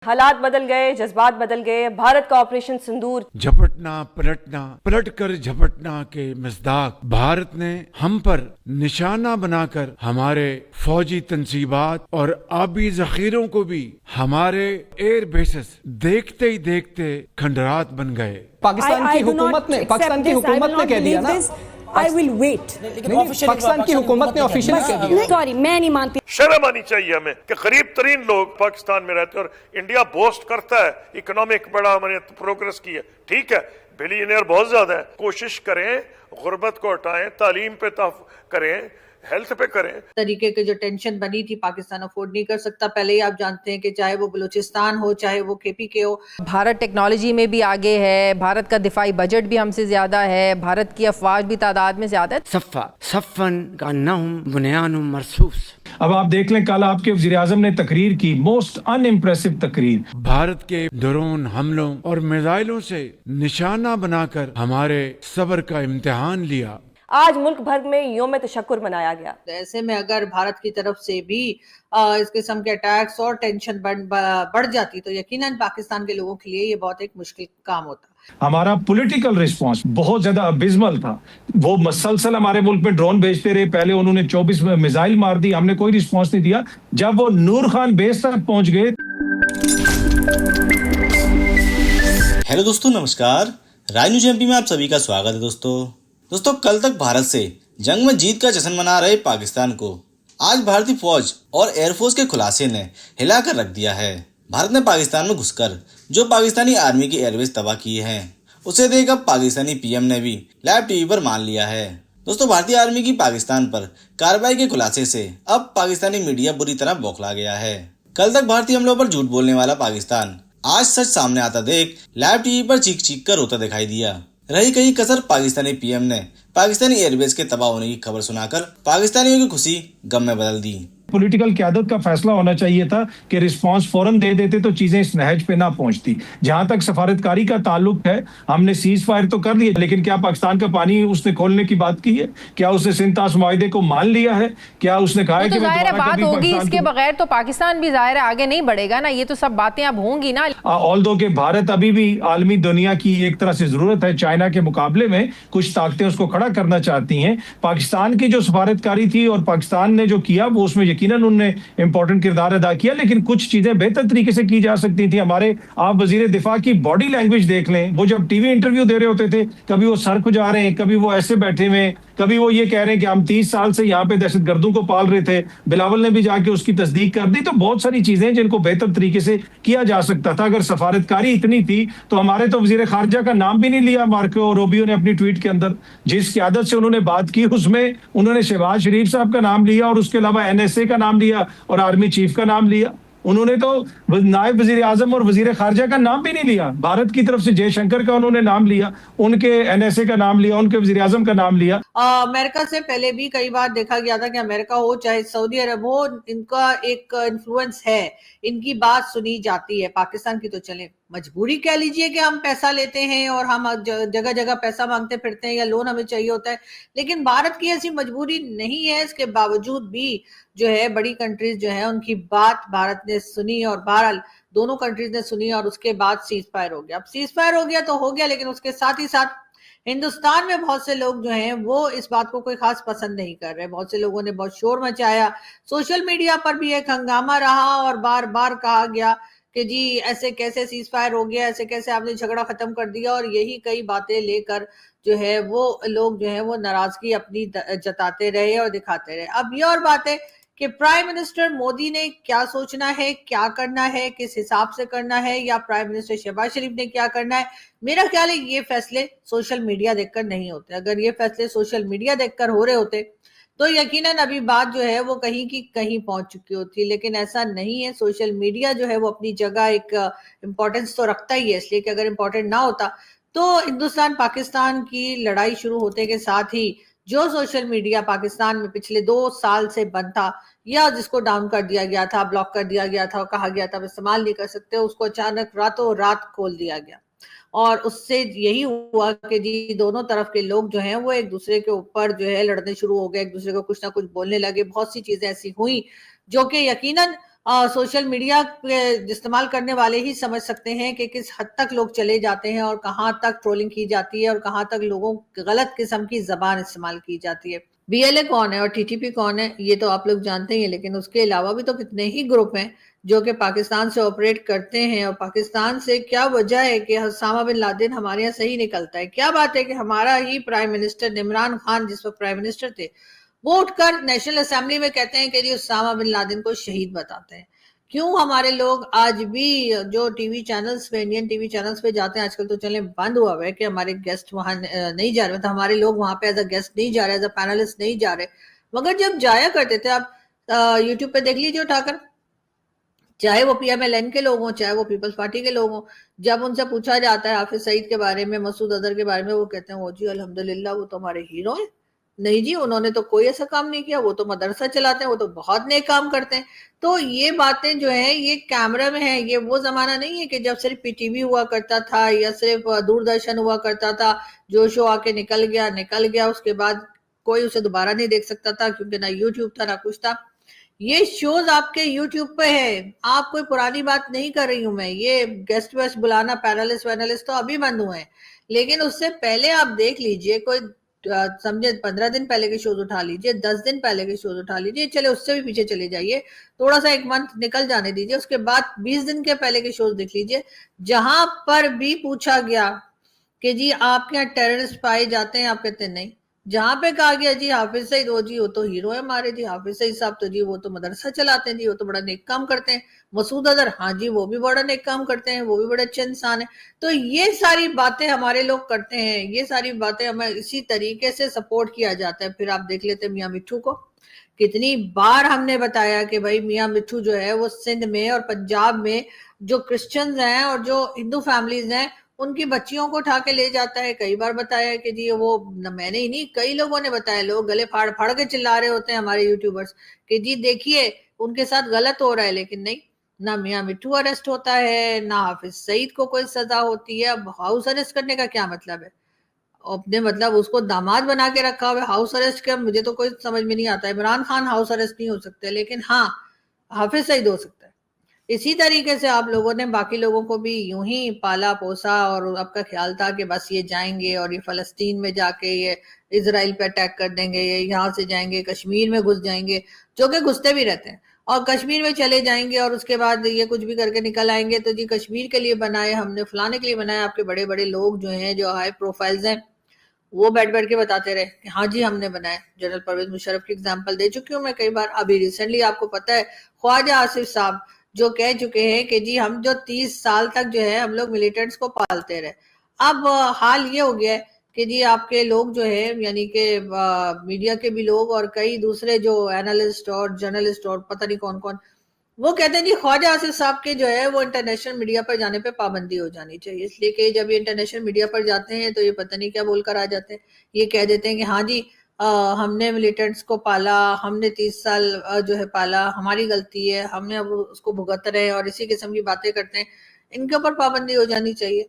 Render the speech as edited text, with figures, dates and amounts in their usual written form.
हालात बदल गए, जज्बात बदल गए। भारत का ऑपरेशन सिंदूर झपटना पलटना, पलटकर झपटना के मज़दाक भारत ने हम पर निशाना बनाकर हमारे फौजी तंसीबात और आबी जखीरों को भी हमारे एयर बेसेस देखते ही देखते खंडरात बन गए। पाकिस्तान की हुकूमत ने कह दिया ना, I will wait. पाकिस्तान की हुकूमत ने ऑफिशियली कह दिया। Sorry, मैं नहीं मानती। शर्म आनी चाहिए हमें कि करीब तरीन लोग पाकिस्तान में रहते हैं और इंडिया बोस्ट करता है इकोनॉमिक बड़ा हमने प्रोग्रेस की है। ठीक है, बिलियनियर बहुत ज्यादा है। कोशिश करें गुर्बत को हटाएं, तालीम पे करें, हेल्थ पे करें। तरीके की जो टेंशन बनी थी पाकिस्तान अफोर्ड नहीं कर सकता। पहले ही आप जानते हैं कि चाहे वो बलूचिस्तान हो, चाहे वो केपीके हो। भारत टेक्नोलॉजी में भी आगे है, भारत का दिफाई बजट भी हमसे ज्यादा है, भारत की अफवाज भी तादाद में ज्यादा है। सफ़न का नहुम बुनियानुम मरसूस। अब आप देख लें, कल आपके वज़ीर आज़म ने तकरीर की, मोस्ट अनइम्प्रेसिव तकरीर। भारत के ड्रोन हमलों और मिसाइलों से निशाना बनाकर हमारे सब्र का इम्तिहान लिया। आज मुल्क भर में यौम तशक्कुर मनाया गया। ऐसे में अगर भारत की तरफ से भी इस किस्म के अटैक्स और टेंशन बढ़ जाती तो यकीनन पाकिस्तान के लोगों के लिए ये बहुत एक मुश्किल काम होता। हमारा पॉलिटिकल रिस्पांस बहुत ज्यादा अबिस्मल था। वो मसलसल हमारे मुल्क में ड्रोन भेजते रहे। पहले उन्होंने 24 मिसाइल मार दी, हमने कोई रिस्पांस नहीं दिया। जब वो नूर खान बेस तक पहुंच गए। हेलो दोस्तों, नमस्कार। राय न्यूज एमपी में आप सभी का स्वागत है। दोस्तों कल तक भारत से जंग में जीत का जश्न मना रहे पाकिस्तान को आज भारतीय फौज और एयरफोर्स के खुलासे ने हिलाकर रख दिया है। भारत ने पाकिस्तान में घुसकर जो पाकिस्तानी आर्मी की एयरबेस तबाह किए हैं, उसे देख अब पाकिस्तानी पीएम ने भी लाइव टीवी पर मान लिया है। दोस्तों, भारतीय आर्मी की पाकिस्तान पर कार्रवाई के खुलासे से अब पाकिस्तानी मीडिया बुरी तरह बौखला गया है। कल तक भारतीय हमलों पर झूठ बोलने वाला पाकिस्तान आज सच सामने आता देख लाइव टीवी पर चीख चीख कर रोता दिखाई दिया। रही कहीं कसर, पाकिस्तानी पीएम ने पाकिस्तानी एयरबेस के तबाह होने की खबर सुनाकर पाकिस्तानियों की खुशी गम में बदल दी। पॉलिटिकल क़यादत का फैसला होना चाहिए था कि रिस्पांस फौरन दे देते तो चीजें इस नहज पे ना पहुंचती। जहां तक सफारतकारी का ताल्लुक है, हमने सीज फायर तो कर लिया, लेकिन क्या पाकिस्तान का पानी उसने खोलने की बात की है? क्या उसने सिंतास मुआहिदे को मान लिया है? क्या उसने कहा है कि जाहिर है बात होगी, इसके बगैर तो पाकिस्तान भी जाहिर है आगे नहीं बढ़ेगा ना। ये तो सब बातें अब होंगी ना। ऑल्दो के भारत अभी भी आलमी दुनिया की एक तरह से जरूरत है। चाइना के मुकाबले में कुछ ताकतें उसको खड़ा करना चाहती हैं। पाकिस्तान की जो सफारतकारी थी और पाकिस्तान ने जो किया वो उसमें यकीनन उन्होंने इंपॉर्टेंट किरदार अदा किया, लेकिन कुछ चीजें बेहतर तरीके से की जा सकती थी। हमारे आप वजीर दिफा की बॉडी लैंग्वेज देख लें। वो जब टीवी इंटरव्यू दे रहे होते थे, कभी वो सर खुजा रहे हैं, कभी वो ऐसे बैठे हुए, कभी वो ये कह रहे हैं कि हम 30 साल से यहाँ पे दहशतगर्दों को पाल रहे थे। बिलावल ने भी जाके उसकी तस्दीक कर दी। तो बहुत सारी चीजें जिनको बेहतर तरीके से किया जा सकता था। अगर सफारतकारी इतनी थी तो हमारे तो वजीर खारजा का नाम भी नहीं लिया। मार्को रूबियो ने अपनी ट्वीट के अंदर जिस क़यादत से उन्होंने बात की, उसमें उन्होंने शहबाज शरीफ साहब का नाम लिया और उसके अलावा NSA का नाम लिया और आर्मी चीफ का नाम लिया। उन्होंने तो नायब वजीर आजम और वजीर खारजा का नाम भी नहीं लिया। भारत की तरफ से जयशंकर का उन्होंने नाम लिया, उनके NSA का नाम लिया, उनके वजीर आजम का नाम लिया। अमेरिका से पहले भी कई बार देखा गया था कि अमेरिका हो चाहे सऊदी अरब हो, इनका एक इन्फ्लुएंस है, इनकी बात सुनी जाती है। पाकिस्तान की तो चले मजबूरी कह लीजिए कि हम पैसा लेते हैं और हम जगह जगह पैसा मांगते फिरते हैं या लोन हमें चाहिए होता है, लेकिन भारत की ऐसी मजबूरी नहीं है। इसके बावजूद भी जो है बड़ी कंट्रीज जो है उनकी बात भारत ने सुनी और बहरहाल दोनों कंट्रीज ने सुनी और उसके बाद सीज फायर हो गया। अब सीज फायर हो गया तो हो गया, लेकिन उसके साथ ही साथ हिंदुस्तान में बहुत से लोग जो हैं वो इस बात को कोई खास पसंद नहीं कर रहे। बहुत से लोगों ने बहुत शोर मचाया, सोशल मीडिया पर भी एक हंगामा रहा और बार बार कहा गया कि जी ऐसे कैसे सीज फायर हो गया, ऐसे कैसे आपने झगड़ा खत्म कर दिया। और यही कई बातें लेकर जो है वो लोग जो है वो नाराजगी अपनी जताते रहे और दिखाते रहे। अब ये और बात है कि प्राइम मिनिस्टर मोदी ने क्या सोचना है, क्या करना है, किस हिसाब से करना है, या प्राइम मिनिस्टर शहबाज शरीफ ने क्या करना है। मेरा ख्याल है ये फैसले सोशल मीडिया देखकर नहीं होते। अगर ये फैसले सोशल मीडिया देखकर हो रहे होते तो यकीनन अभी बात जो है वो कहीं की कहीं पहुंच चुकी होती, लेकिन ऐसा नहीं है। सोशल मीडिया जो है वो अपनी जगह एक इम्पोर्टेंस तो रखता ही है, इसलिए कि अगर इम्पोर्टेंट ना होता तो हिंदुस्तान पाकिस्तान की लड़ाई शुरू होते के साथ ही जो सोशल मीडिया पाकिस्तान में पिछले 2 साल से बंद था या जिसको डाउन कर दिया गया था, ब्लॉक कर दिया गया था और कहा गया था आप इस्तेमाल नहीं कर सकते, उसको अचानक रातों रात खोल दिया गया। और उससे यही हुआ कि जी दोनों तरफ के लोग जो हैं वो एक दूसरे के ऊपर जो है लड़ने शुरू हो गए, एक दूसरे को कुछ ना कुछ बोलने लगे। बहुत सी चीजें ऐसी हुई जो कि यकीनन सोशल मीडिया इस्तेमाल करने वाले ही समझ सकते हैं कि किस हद तक लोग चले जाते हैं और कहां तक ट्रोलिंग की जाती है और कहां तक लोगों गलत किस्म की जबान इस्तेमाल की जाती है। बीएलए कौन है और टीटीपी कौन है ये तो आप लोग जानते ही हैं, लेकिन उसके अलावा भी तो कितने ही ग्रुप हैं जो कि पाकिस्तान से ऑपरेट करते हैं। और पाकिस्तान से क्या वजह है कि उसामा बिन लादेन हमारे यहाँ सही निकलता है? क्या बात है कि हमारा ही प्राइम मिनिस्टर इमरान खान जिस वक्त प्राइम मिनिस्टर थे वो उठकर नेशनल असेंबली में कहते हैं कि जी उसामा बिन लादेन को शहीद बताते हैं। क्यों हमारे लोग आज भी जो टीवी चैनल्स पे, इंडियन टीवी चैनल्स पे जाते हैं, आजकल तो चले बंद हुआ है कि हमारे गेस्ट वहां नहीं जा रहे, मतलब हमारे लोग वहां पे एज अ गेस्ट नहीं जा रहे, एज अ पैनलिस्ट नहीं जा रहे, मगर जब जाया करते थे आप यूट्यूब पे देख लीजिए उठाकर, चाहे वो पीएमएलएन के लोग हों चाहे वो पीपल्स पार्टी के लोग हों, जब उनसे पूछा जाता है हाफिज सईद के बारे में, मसूद अजहर के बारे में, वो कहते हैं वो जी अल्हम्दुलिल्लाह वो तो हमारे हीरो हैं। नहीं जी, उन्होंने तो कोई ऐसा काम नहीं किया, वो तो मदरसा चलाते हैं, वो तो बहुत नेक काम करते हैं। तो ये बातें जो है ये कैमरा में है, ये वो जमाना नहीं है कि जब सिर्फ पीटीवी हुआ करता था या सिर्फ दूरदर्शन हुआ करता था, जो शो आके निकल गया, उसके बाद कोई उसे दोबारा नहीं देख सकता था क्योंकि ना यूट्यूब था ना कुछ था। ये शोज आपके यूट्यूब पे है, आप कोई पुरानी बात नहीं कर रही हूं मैं। ये गेस्ट वेस्ट बुलाना, पैनलिस्ट वैनलिस्ट तो अभी बंद हुए हैं, लेकिन उससे पहले आप देख लीजिए, कोई समझे 15 दिन पहले के शोज उठा लीजिए, 10 दिन पहले के शोज उठा लीजिए, चले उससे भी पीछे चले जाइए, थोड़ा सा 1 मंथ निकल जाने दीजिए, उसके बाद 20 दिन के पहले के शोज देख लीजिए, जहां पर भी पूछा गया कि जी आपके यहाँ टेररिस्ट पाए जाते हैं, आप कहते नहीं। जहां पे कहा गया जी हाफिज सईद वो जी वो तो हीरो है हमारे, जी हाफिज सईद साहब तो जी वो तो मदरसा चलाते हैं, जी वो तो बड़ा नेक काम करते हैं। मसूद अजहर, हाँ जी वो भी बड़ा नेक काम करते हैं, वो भी बड़े अच्छे इंसान है। तो ये सारी बातें हमारे लोग करते हैं, ये सारी बातें हमें इसी तरीके से सपोर्ट किया जाता है। फिर आप देख लेते हैं मियां मिट्ठू को, कितनी बार हमने बताया कि भाई मियां मिट्ठू जो है वो सिंध में और पंजाब में जो क्रिश्चियंस हैं और जो हिंदू फैमिलीज हैं उनकी बच्चियों को उठा के ले जाता है। कई बार बताया कि जी वो, मैंने ही नहीं कई लोगों ने बताया, लोग गले फाड़ फाड़ के चिल्ला रहे होते हैं हमारे यूट्यूबर्स कि जी देखिए उनके साथ गलत हो रहा है, लेकिन नहीं, ना मियां मिट्ठू अरेस्ट होता है, ना हाफिज सईद को कोई सजा होती है। अब हाउस अरेस्ट करने का क्या मतलब है? अपने मतलब उसको दामाद बना के रखा हुआ है, हाउस अरेस्ट का मुझे तो कोई समझ में नहीं आता है। इमरान खान हाउस अरेस्ट नहीं हो सकते, लेकिन हाँ हाफिज सईद हो सकता है। इसी तरीके से आप लोगों ने बाकी लोगों को भी यूं ही पाला पोसा और आपका ख्याल था कि बस ये जाएंगे और ये फलस्तीन में जाके ये इजराइल पे अटैक कर देंगे, ये यहाँ से जाएंगे कश्मीर में घुस जाएंगे, जो कि घुसते भी रहते हैं, और कश्मीर में चले जाएंगे और उसके बाद ये कुछ भी करके निकल आएंगे। तो जी कश्मीर के लिए बनाए हमने, फलाने के लिए बनाए। आपके बड़े बड़े लोग जो हैं, जो हाई प्रोफाइल्स हैं, वो बैठ बैठ के बताते रहे कि हाँ जी हमने बनाए। जनरल परवेज मुशर्रफ की एग्जांपल दे चुकी हूँ मैं कई बार। अभी रिसेंटली आपको पता है ख्वाजा आसिफ साहब जो कह चुके हैं कि जी हम जो 30 साल तक जो है हम लोग मिलिटेंट्स को पालते रहे। अब हाल ये हो गया है कि जी आपके लोग जो है, यानी कि मीडिया के भी लोग और कई दूसरे जो एनालिस्ट और जर्नलिस्ट और पता नहीं कौन कौन, वो कहते हैं जी ख्वाजा आसिफ साहब के जो है वो इंटरनेशनल मीडिया पर जाने पे पाबंदी हो जानी चाहिए, इसलिए कि जब ये इंटरनेशनल मीडिया पर जाते हैं तो ये पता नहीं क्या बोलकर आ जाते हैं। ये कह देते हैं कि हाँ जी हमने मिलिटेंट्स को पाला, हमने 30 साल जो है पाला, हमारी गलती है, हमने अब उसको भुगत रहे हैं, और इसी किस्म की बातें करते हैं। इनके ऊपर पाबंदी हो जानी चाहिए।